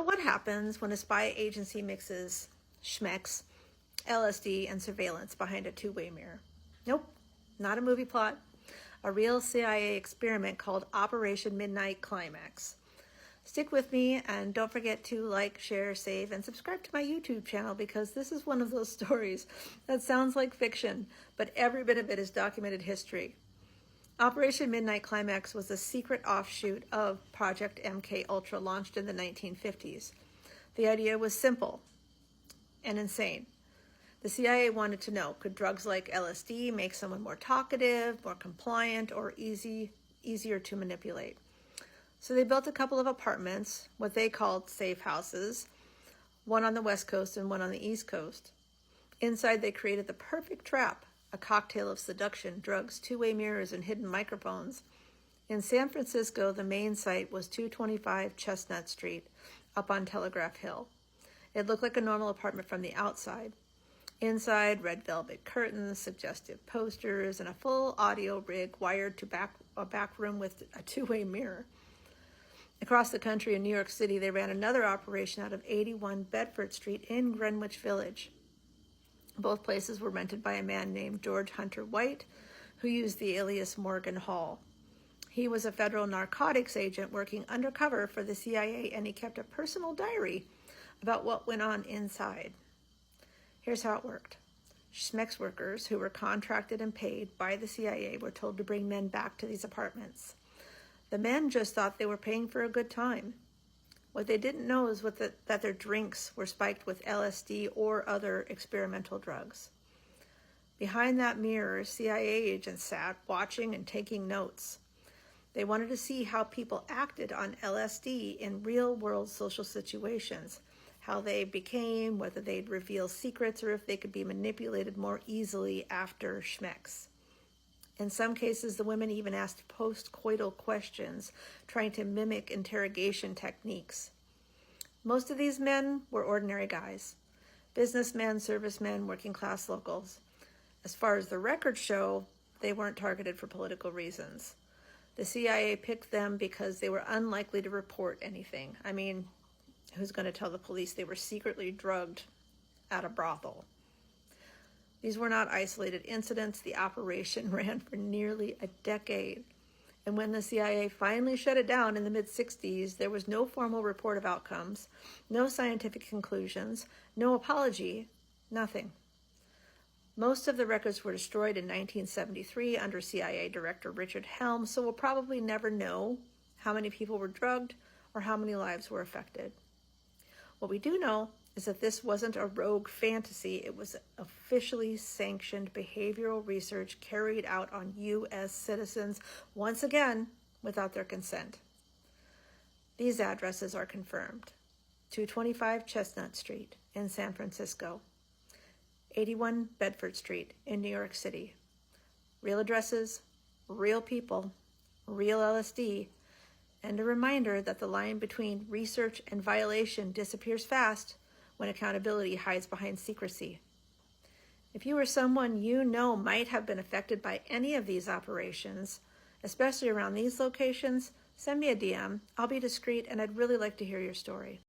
So what happens when a spy agency mixes schmex, LSD, and surveillance behind a two-way mirror? Nope, not a movie plot. A real CIA experiment called Operation Midnight Climax. Stick with me and don't forget to like, share, save, and subscribe to my YouTube channel because this is one of those stories that sounds like fiction, but every bit of it is documented history. Operation Midnight Climax was a secret offshoot of Project mkultra launched in the 1950s. The idea was simple and insane. The CIA wanted to know, could drugs like LSD make someone more talkative, more compliant, or easier to manipulate? So they built a couple of apartments, what they called safe houses, one on the West Coast and one on the East Coast. Inside, they created the perfect trap, a cocktail of seduction, drugs, two-way mirrors, and hidden microphones. In San Francisco, the main site was 225 Chestnut Street, up on Telegraph Hill. It looked like a normal apartment from the outside. Inside, red velvet curtains, suggestive posters, and a full audio rig wired to a back room with a two-way mirror. Across the country in New York City, they ran another operation out of 81 Bedford Street in Greenwich Village. Both places were rented by a man named George Hunter White, who used the alias Morgan Hall. He was a federal narcotics agent working undercover for the CIA, and he kept a personal diary about what went on inside. Here's how it worked. Schmex workers who were contracted and paid by the CIA were told to bring men back to these apartments. The men just thought they were paying for a good time. What they didn't know is that their drinks were spiked with LSD or other experimental drugs. Behind that mirror, CIA agents sat watching and taking notes. They wanted to see how people acted on LSD in real-world social situations, how they became, whether they'd reveal secrets, or if they could be manipulated more easily after schmex. In some cases, the women even asked post-coital questions, trying to mimic interrogation techniques. Most of these men were ordinary guys, businessmen, servicemen, working-class locals. As far as the records show, they weren't targeted for political reasons. The CIA picked them because they were unlikely to report anything. I mean, who's going to tell the police they were secretly drugged at a brothel? These were not isolated incidents. The operation ran for nearly a decade. And when the CIA finally shut it down in the mid-60s, there was no formal report of outcomes, no scientific conclusions, no apology, nothing. Most of the records were destroyed in 1973 under CIA Director Richard Helms, so we'll probably never know how many people were drugged or how many lives were affected. What we do know is that this wasn't a rogue fantasy. It was officially sanctioned behavioral research carried out on U.S. citizens, once again, without their consent. These addresses are confirmed. 225 Chestnut Street in San Francisco, 81 Bedford Street in New York City. Real addresses, real people, real LSD, and a reminder that the line between research and violation disappears fast when accountability hides behind secrecy. If you or someone you know might have been affected by any of these operations, especially around these locations, send me a DM. I'll be discreet, and I'd really like to hear your story.